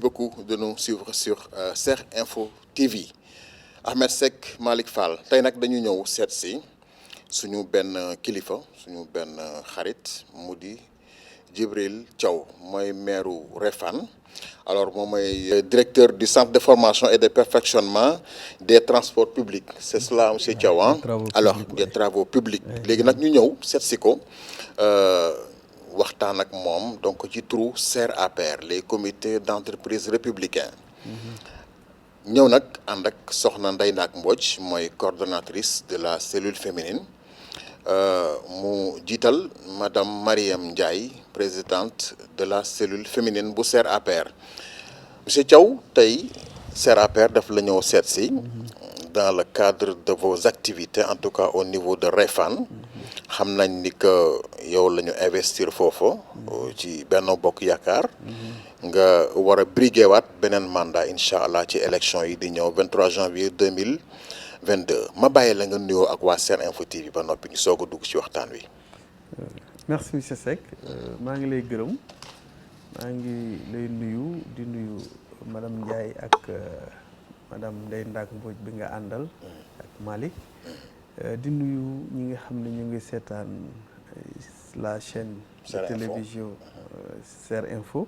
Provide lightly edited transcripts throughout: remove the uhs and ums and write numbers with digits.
beaucoup de nous suivre sur Ser Info TV Ahmed Seck Malick Fall tey nag dañu ñëw seet si suñu benn kilifa suñu benn xarit mu di Djibril Thiaw mooy maire Réfane alors moom mooy directeur du centre de formation et de perfectionnement des transports publics c'est cela monsieur Thiaw alors des travaux publics léegi nag ñu ñëw seet si ko waxtaan ak moom donc ci turu SER APR les comités d'entreprise républicains ñëw nag ànd ak soxna Ndeye Ndack Mbodj mooy coordonnatrice de la cellule féminine mu jiital madame Mariam Ndiaye présidente de la cellule féminine bu SER APR monsieur Thiaw tey SER APR daf la ñëw seet si dans le cadre de vos activités en tout cas au niveau de Réfane xam nañ ni que yow la ñu investir foofu ci Benno Bokk Yaakaar nga war a briguer waat beneen mandat incha allah ci élection yi di ñëw 23 janvier 2022 ma bàyyi la nga nuyoo ak waa Sen Info TV ba noppi ñu soog a dugg ci waxtaan wi. merci monsieur Seck maa ngi lay gërëm maa ngi lay nuyu di nuyu madame Ndiaye ak madame Ndeye Ndack Mbodj bi nga àndal ak Malick di nuyu ñi nga xam ne ñu ngi seetaan la chaîne de télévision Ser Info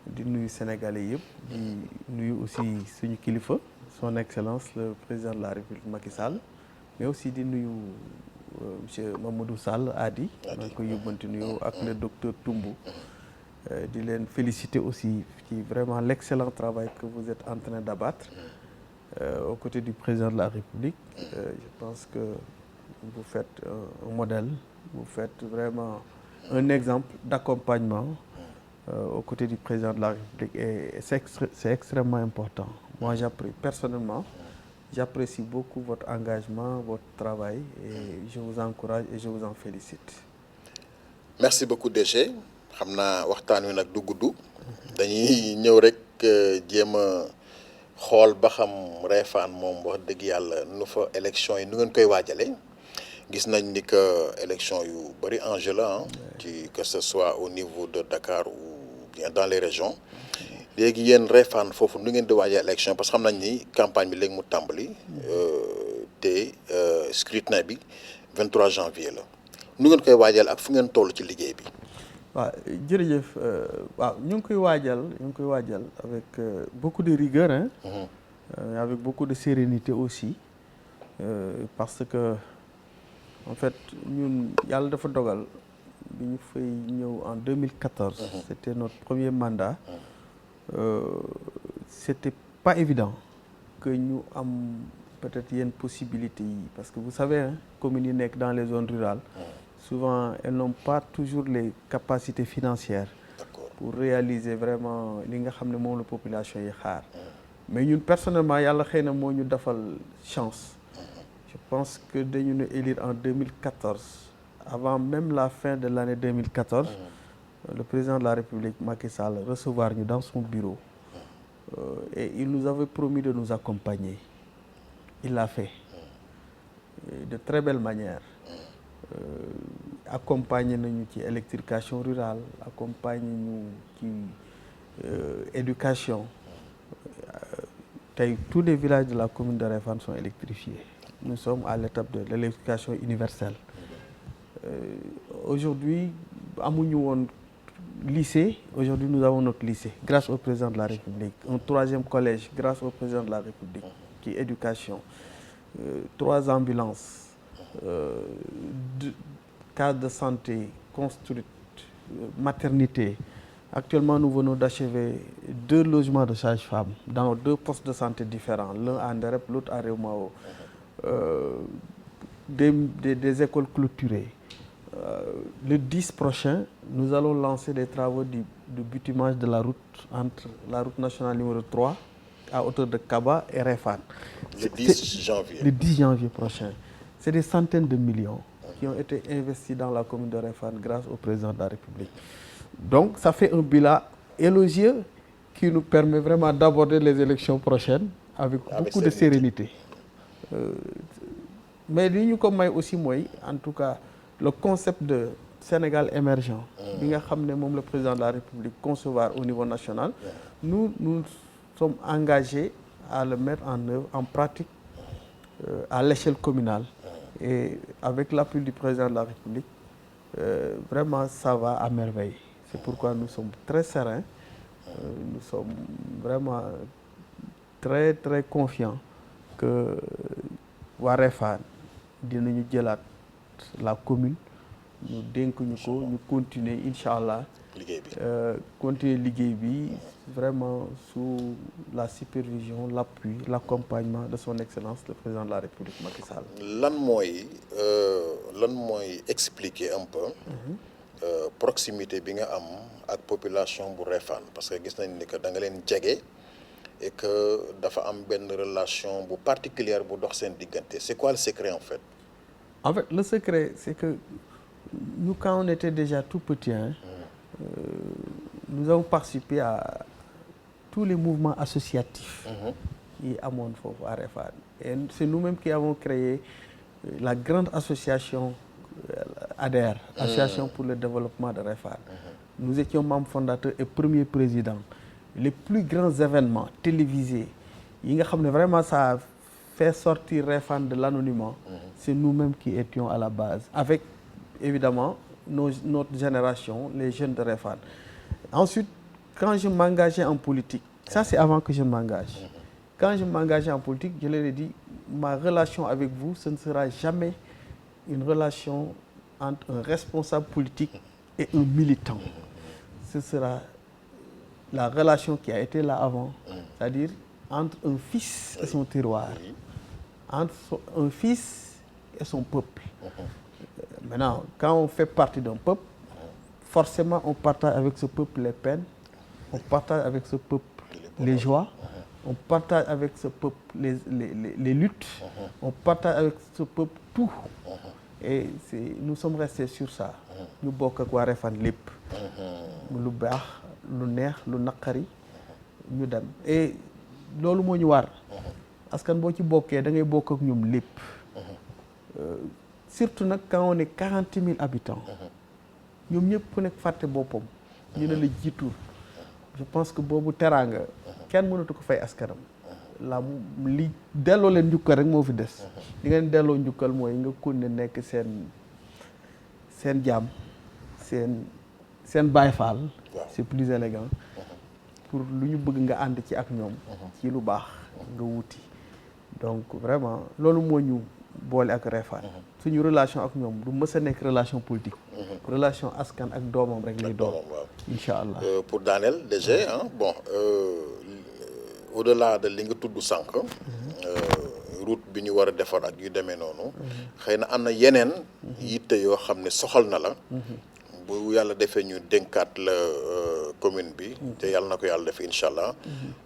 di nuyu sénégalais yëpp di nuyu aussi suñu kilifa son excellence le président de la république Macky Sall mais aussi di nuyu monsieur Mamadou Sall Adi maa ngi koy yóbbanti nuyu ak le docteur Toumbo di leen féliciter aussi ci vraiment l'excellent travail que vous êtes en train d'abattre aux côtés du président de la République. Je pense que vous faites un modèle, vous faites vraiment un exemple d'accompagnement aux côtés du président de la République et c'est extrêmement important. Moi, personnellement, j'apprécie beaucoup votre engagement, votre travail et je vous encourage et je vous en félicite. Merci beaucoup DG. xam naa waxtaan wi nag du gudd dañuy ñëw rek jéem a xool ba xam Réfane moom wax dëgg yàlla nu fa élection yi nu ngeen koy waajale gis nañ ni que élection yu bëri enjeu la ci que ce soit au niveau de Dakar ou bien dans les régions léegi yéen Réfane foofu nu ngeen di waajal élection parce que xam nañ ni campagne bi léegi mu tàmbali te scrutin bi 23 janvier la nu ngeen koy waajal ak fu ngeen toll ci liggéey bi. waaw jërëjëf waaw ñu ngi koy waajal avec beaucoup de rigueur avec beaucoup de sérénité aussi parce que en fait ñun yàlla dafa dogal bi ñu fay ñëw en 2014 c'était notre premier mandat c'était pas évident que ñu am peut-être yenn possibilités yi parce que vous savez communes yi nekk dans les zones rurales souvent elles n'ont pas toujours les capacités financières pour réaliser vraiment li nga xam ne moom la population yi xaar mais ñun personnellement yàlla xëy na moo ñu defal chance je pense que dañu ne élire en 2014 avant même la fin de l'année 2014 le président de la République Macky Sall recevoir ñu dans son bureau et il nous avait promis de nous accompagner il l'a fait de très belle manière accompagner nañu ci électrification rurale accompagner ñu ci éducation tey tous les villages de la commune de Réfane sont électrifiés nous sommes à l'étape de l'électrification universelle aujourd'hui amuñu woon lycée aujourd'hui nous avons notre lycée grâce au président de la République un troisième collège grâce au président de la République qui est éducation 3 ambulances case de santé construite, maternité. Actuellement, nous venons d'achever 2 logements de sages-femmes dans 2 postes de santé différents, l'un à Nderep, l'autre à Réumao. Des écoles clôturées. Le 10 prochain, nous allons lancer des travaux de bitumage de la route entre la route nationale numéro 3 à hauteur de Kaba et Réfane. Le 10 janvier. Le 10 janvier prochain. C'est des centaines de millions qui ont été investis dans la commune de Réfane grâce au président de la République. Donc, ça fait un bilan élogieux qui nous permet vraiment d'aborder les élections prochaines avec beaucoup de sérénité. Mais li ñu ko may aussi mooy en tout cas le concept de Sénégal émergent bi nga xam ne moom le président de la République concevoir au niveau national nous sommes engagés à le mettre en œuvre, en pratique, à l'échelle communale. Et avec l'appui du président de la République, vraiment, ça va à merveille. C'est pourquoi nous sommes très sereins, nous sommes vraiment très, très confiants que waa Réfane dinañu jëlaat la commune, ñu dénk ñu ko, ñu continuer incha allah. Continuer liggéey bi vraiment sous la supervision, l'appui, l'accompagnement de son excellence le président de la République Macky Sall. lan mooy expliquer un peu proximité bi nga am ak population bu Réfane parce que gis nañ ni que da nga leen jege et que dafa am benn relation bu particulière bu dox seen diggante. C'est quoi le secret en fait? En fait, le secret c'est que nous quand on était déjà tout petit, nous avons participé à tous les mouvements associatifs yi amoon foofu à Réfane. Et c'est nous-mêmes qui avons créé la grande association ADER, Association pour le développement de Réfane. Nous étions membres fondateurs et premiers présidents. Les plus grands événements télévisés yi nga xam ne vraiment ça a fait sortir Réfane de l'anonymat, c'est nous-mêmes qui étions à la base, avec évidemment notre génération, les jeunes de Réfane. Ensuite, quand je m'engageais en politique, ça c'est avant que je m'engage. Quand je m'engageais en politique, je leur ai dit, ma relation avec vous, ce ne sera jamais une relation entre un responsable politique et un militant. Ce sera la relation qui a été là avant, c'est-à-dire entre un fils et son terroir, entre un fils et son peuple. Maintenant, quand on fait partie d'un peuple, forcément on partage avec ce peuple les peines, on partage avec ce peuple les joies, on partage avec ce peuple les luttes, on partage avec ce peuple tout. Et nous sommes restés sur ça. Ñu bokk ak waa Réfane lépp. Lu baax, lu neex, lu naqari, ñu dem. Et loolu moo ñu war. Askan boo ci bokkee da ngay bokk ak ñoom lépp. Surtout nag quand on est 40 000 habitants. ñoom ñëpp ku nekk fàtte boppam. ñu ne la jiitu. Je pense que boobu teraanga kenn mënatu ko fay askanam. li delloo leen njukkal rek moo fi des. li ngeen delloo njukkal mooy nga kunne nekk seen jaam, seen baay faal. C'est plus élégant. Pour lu ñu bëgg nga ànd ci ak ñoom. ci lu baax nga wuti. Donc vraiment loolu moo ñu boole ak Réfane. suñu relation ak ñoom du mës a nekk relation politique. relation askan ak doomam rek lay doon. incha allah pour daaneel déjà bon au-delà de li nga tudd sànq. route bi ñu war a defar ak yu demee noonu. xëy na am na yeneen. yitte yoo xam ne soxal na la. bu yàlla defee ñu dénkaat la commune bi. te yàlla na ko yàlla def incha allah.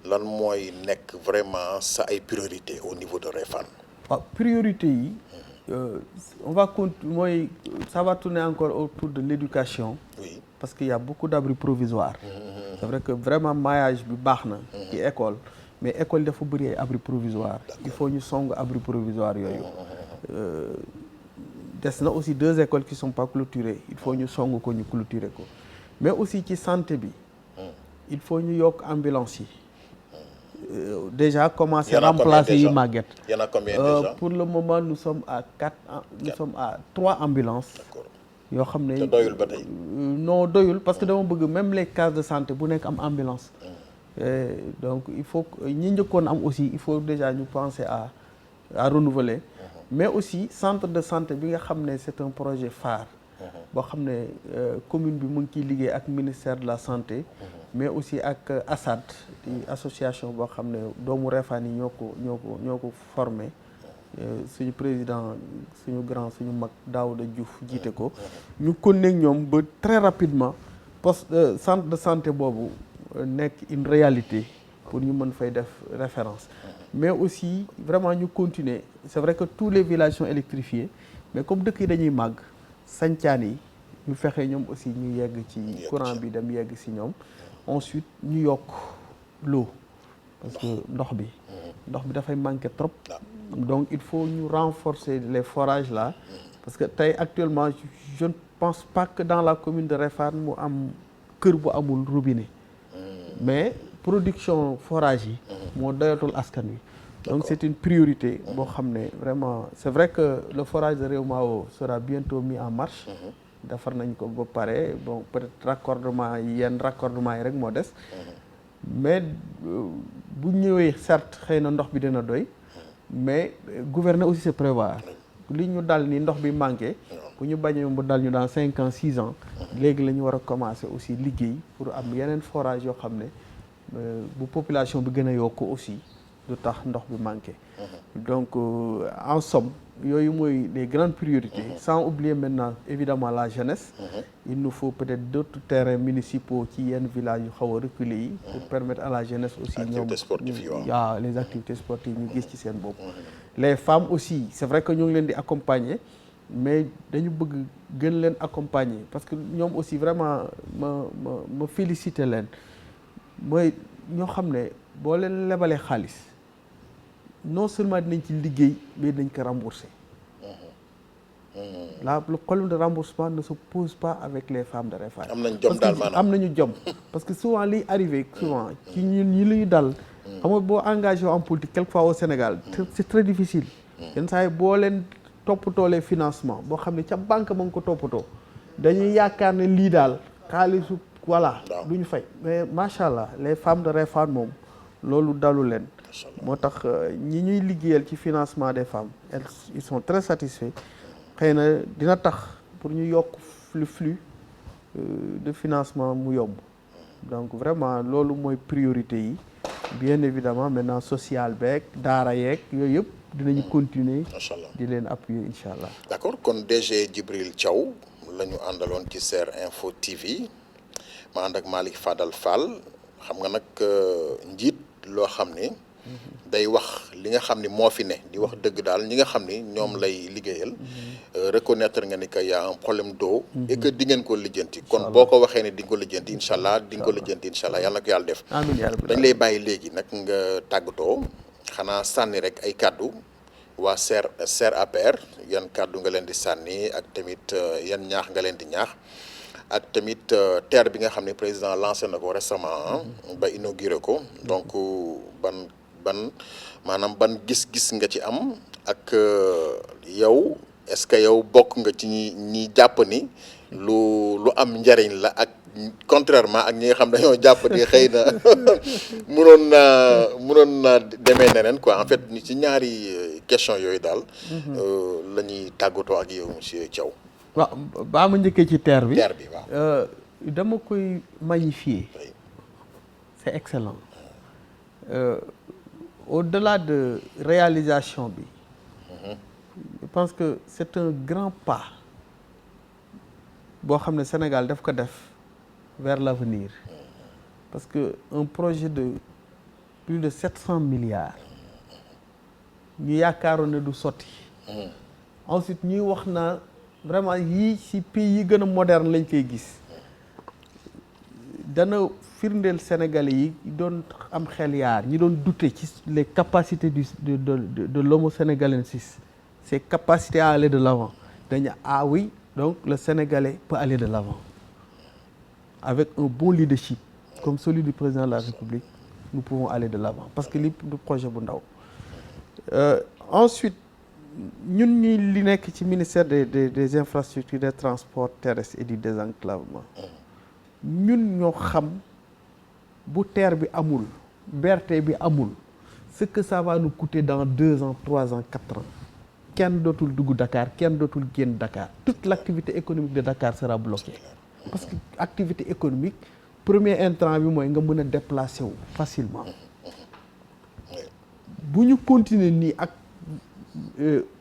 lan mooy nekk vraiment sa ay priorité au niveau de Réfane. waaw priorité yi. on va continuer, ça va tourner encore autour de l'éducation. Oui. Parce qu'il y a beaucoup d'abris provisoires. C'est vrai que vraiment maillage bi baax na ci école, mais école dafa bëri ay abris provisoires. Il faut ñu song abris provisoires yooyu. Des na aussi 2 écoles qui sont pas clôturées, il faut ñu song ko ñu clôturer ko. Mais aussi ci santé bi, il faut ñu yokk ambulance yi. Déjà commencé remplacer yi màgget. Il y en a combien déjà? Pour le moment nous sommes à 3 ambulances. yoo xam ne te doyul ba tey. non doyul parce que dama bëgg même les cases de santé bu nekk am ambulance. Donc il faut ñi njëkkoon am aussi il faut déjà ñu penser à renouveler. Mais aussi centre de santé bi nga xam ne c'est un projet phare. boo xam ne commune bi mu ngi ciy liggéey ak ministère de la santé. mais aussi ak ASAD di association boo xam ne doomu Réfane yi ñoo ko formé. suñu président suñu grand suñu mag Daouda Diouf jiite ko. ñu connaît ñoom ba très rapidement centre de santé boobu nekk une réalité pour ñu mën fay def référence. mais aussi vraiment ñu continuer c'est vrai que tous les villages sont électrifiés mais comme dëkk yi dañuy màgg sancaan yi ñu fexe ñoom aussi ñu yegg ci courant bi dem yegg si ñoom. Ensuite ñu yokk l'eau parce que ndox bi dafay manquer trop. Donc il faut ñu renforcer les forages là parce que tey actuellement je ne pense pas que dans la commune de Réfane mu am kër bu amul robinet. Mais production forage yi moo doyatul askan wi donc c'est une priorité boo xam ne vraiment c'est vrai que le forage de Réwmao sera bientôt mis en marche defar nañ ko ba pare bon peut-être raccordement yi rek moo des mais bu ñëwee certes xëy na ndox bi dina doy mais gouverner aussi c'est prévoir li ñu dal ni ndox bi manqué bu ñu bañee mu dal ñu dans 5 ans 6 ans léegi la ñu war a commencer aussi liggéey pour am yeneen forage yoo xam ne bu population bi gën a yokk aussi du tax ndox bi manqué donc en somme yooyu mooy les grandes priorités sans oublier maintenant évidemment la jeunesse il nous faut peut-être d'autres terrains municipaux ci yenn villages yu xaw a reculés yi pour permettre à la jeunesse aussi ñoom les activités sportives ñu gis ci seen bopp les femmes aussi c'est vrai que ñu ngi leen di accompagner mais dañu bëgg gën leen accompagner parce que ñoom aussi vraiment ma féliciter leen mooy ñoo xam ne boo leen lebalee xaalis non seulement dinañ ci liggéey mais dañ ko rembourser le problème de remboursement ne se pose pas avec les femmes de Réfane am nañ jom daal maanaam am nañu jom parce que souvent liy arrivé souvent ci ñun ñi la ñu dal xam nga boo engagé en politique quelquefois au Sénégal c'est très difficile yenn saa yi boo leen toppatoo les financement boo xam ne ca banque ma ngi ko toppatoo dañuy yaakaar ne lii daal xaalisu voilà du ñu fay mais macha allah les femmes de Réfane moom loolu dalu leen moo tax ñi ñuy liggéeyal ci financement des femmes ils sont très satisfaits xëy na dina tax pour ñu yokk le flux de financement mu yomb donc vraiment loolu mooy priorité yi bien évidemment maintenant social beeg daara yeeg yooyu yëpp dinañu continuer di leen appuyer incha allah. d'accord kon DG Djibril Thiaw la ñu àndaloon ci SER Info TV ma ànd ak Malick Fadal Fall xam nga nag njiit loo xam ni day wax li nga xam ni moo fi ne di wax dëgg daal ñi nga xam ni ñoom lay liggéeyal reconnaître nga ni que y a un problème d'eau et que di ngeen ko lijjanti kon boo ko waxee ne di nga ko lijjanti incha allah di nga ko lijjanti incha allah yàlla na ko yàlla def dañ lay bàyyi léegi nag nga tàggatoo xanaa sànni rek ay kàddu waa SER APR yan kàddu nga leen di sànni ak tamit yan ñaax nga leen di ñaax ak tamit terre bi nga xam ne président lancé na ko récemment ba inauguré ko donc ban gis-gis nga ci am ak yow est-ce que yow bokk nga ci ñi jàpp ni lu am njariñ la ak contrairement ak ñi nga xam dañoo jàpp ni xëy na mënoon na demee neneen quoi en fait ci ñaari question yooyu daal la ñuy tàggatoo ak yow monsieur Thiaw. waaw baa ma njëkkee ci terre bi waaw dama koy magnifier c'est excellent au-delà de réalisation bi je pense que c'est un grand pas boo xam ne Sénégal daf ko def vers l'avenir parce que un projet de plus de 700 milliards ñu yaakaaroon ne du sotti ensuite ñuy wax naa vraiment yii ci pays yi gën a moderne lañ koy gis dana firndeel Sénégalais yi doon am xel yaar ñi doon douter ci les capacités de l'homo sénégalensis ses capacités à aller de l'avant dañu oui donc le Sénégalais peut aller de l'avant avec un bon leadership comme celui du président de la République nous pouvons aller de l'avant parce que li du projet bu ndaw ensuite ñun ñuy li nekk ci ministère des infrastructures des transports terrestres et du désenclavement ñun ñoo xam bu TER bi amul BRT bi amul ce que ça va nous coûter dans 2 ans 3 ans 4 ans kenn dootul dugg Dakar kenn dootul génn Dakar toute l'activité économique de Dakar sera bloquée parce que activité économique premier intrant bi mooy nga mën a déplacer wu facilement bu ñu continuer nii ak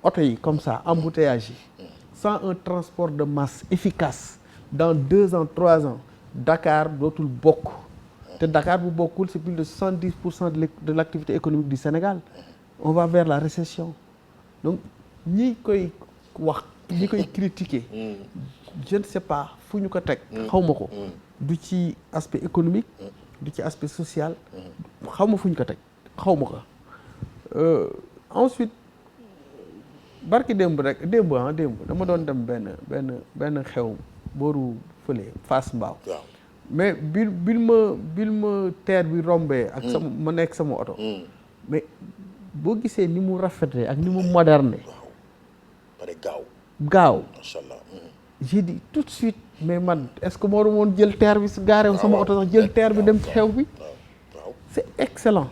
oto yi comme ça embouteillage yi sans un transport de masse efficace dans 2 ans 3 ans Dakar dootul bokk te Dakar bu bokkul c'est plus de 70% de l'activité économique du Sénégal on va vers la récession donc ñi koy wax ñi koy critiquer je ne sais pas fu ñu ko teg xawma ko du ci aspect économique du ci aspect social xawma fu ñu ko teg xawma ko ensuite barki démb dama doon dem benn xew booru fële Fass Mbao mais bil ma terre bi rombee ak sama ma nekk sama oto mais boo gisee ni mu rafetee ak ni mu moderne waaw pare gaaw macha allah. j'ai dit tout de suite mais man est-ce que moo doon woon jël terre bi si gaare sama oto sax jël terre bi dem ci xew bi c'est excellent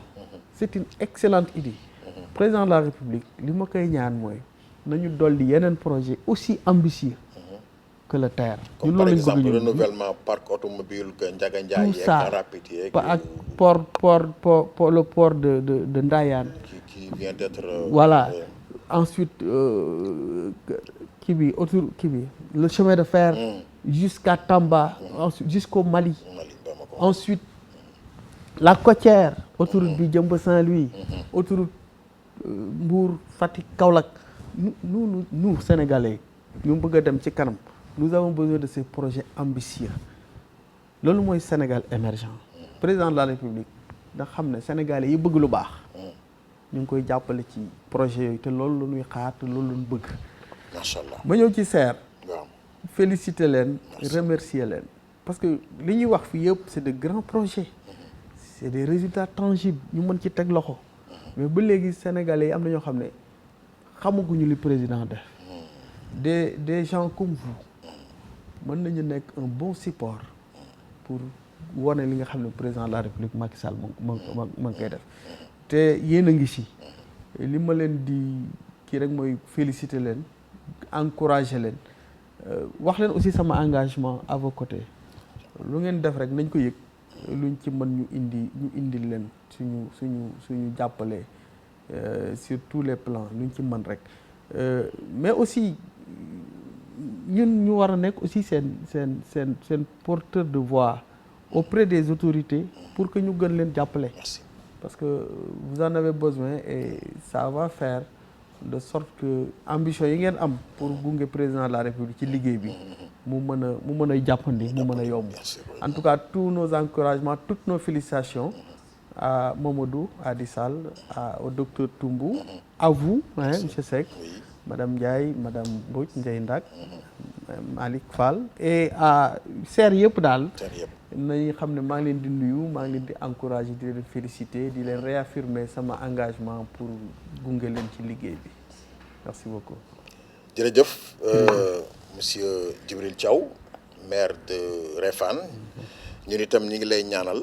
c'est une excellente idée président de la République li ma koy ñaan mooy nañu dolli yeneen projet aussi ambitieux que le TER. comme par exemple renouvellement parc automobile que Ndiaga Ndiaye tout ça ak le port de Ndayane qui vient d'être voilà ensuite kii bi autour kii bi le chemin de fer jusqu'à Tamba ensuite jusqu'au Mali ensuite la côtière autoroute bi jëm ba Saint-Louis autoroute Mbour Fatick Kaolack nous Sénégalais ñu bëgg a dem ci kanam nous avons besoin de ces projets ambitieux loolu mooy Sénégal émergent président de la République da xam ne Sénégalais yi bëgg lu baax ñu ngi koy jàppale ci projet yooyu te loolu la ñuy xaar te loolu la ñu bëgg. macha allah ma ñëw ci SER. waaw féliciter leen remercier leen parce que li ñuy wax fii yëpp c'est de grands projets c'est des résultats tangibles ñu mën ci teg loxo mais ba léegi Sénégalais yi am na ñoo xam ne xamaguñu li président def des gens comme vous mën nañu nekk un bon support pour wane li nga xam ne président de la République Macky Sall ma ngi koy def te yéen a ngi ci li ma leen di kii rek mooy féliciter leen encourager leen wax leen aussi sama engagement à vos côtés lu ngeen def rek nañ ko yëg luñ ci mën ñu indil leen suñu jàppale sur tous les plans luñ ci mën rek mais aussi ñun ñu war a nekk aussi seen porteur de voix auprès des autorités pour que ñu gën leen jàppale parce que vous en avez besoin et ça va faire de sorte que ambition yi ngeen am pour gunge président de la République ci liggéey bi mu mën a jàppandi mu mën a yomb en tout cas tous nos encouragements toutes nos félicitations à Mamadou Hady Sall au docteur Toumbou à vous monsieur Seck madame Ndiaye madame Mbodj Ndeye Ndak Malick Fall et à SER yëpp daal nañu xam ne maa ngi leen di nuyu maa ngi leen di encourager di leen féliciter di leen réaffirmer sama engagement pour gunge leen ci liggéey bi merci beaucoup. jërëjëf monsieur Djibril Thiaw maire de Réfane ñun itam ñi ngi lay ñaanal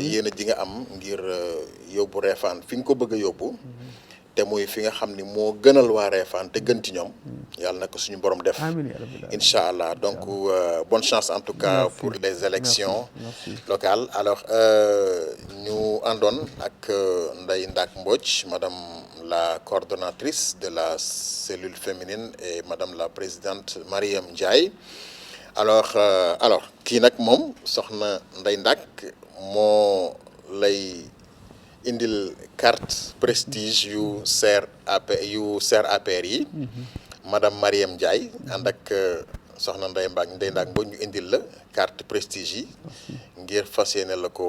yéen a ji nga am ngir yóbbu Réfane fi nga ko bëgg a yóbbu te muy fi nga xam ni moo gënal waa Réfane te gën ci ñoom yàlla na ko suñu borom def incha allah donc bonne chance en tout cas pour les élections locales alors ñu àndoon ak Ndeye Ndak Mbodj madame la coordonnatrice de la cellule féminine et madame la présidente Mariam Ndiaye alors kii nag moom soxna Ndeye Ndak moo lay indil carte prestige yu SER APR yi madame Mariam Ndiaye ànd ak soxna Ndeye Ndak Mbodj ñu indil la carte prestige yi ngir fas yéene la ko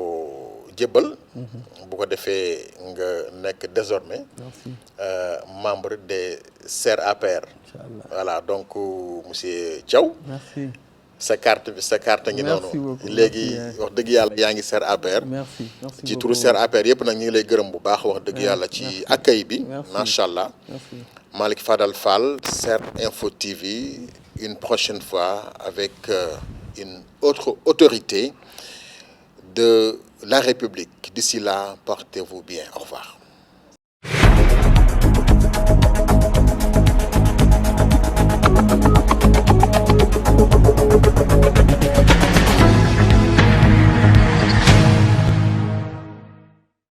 jébbal bu ko defee nga nekk désormais membre des SER APR voilà donc monsieur Thiaw merci sa carte ngi noonu léegi wax dëgg yàlla yaa ngi SER APR ci turu SER APR yëpp nag ñu ngi lay gërëm bu baax wax dëgg yàlla ci accueil bi macha allah Malick Fadal Fall SER Info TV une prochaine fois avec une autre autorité de la République. D'ici là, portez-vous bien. Au revoir.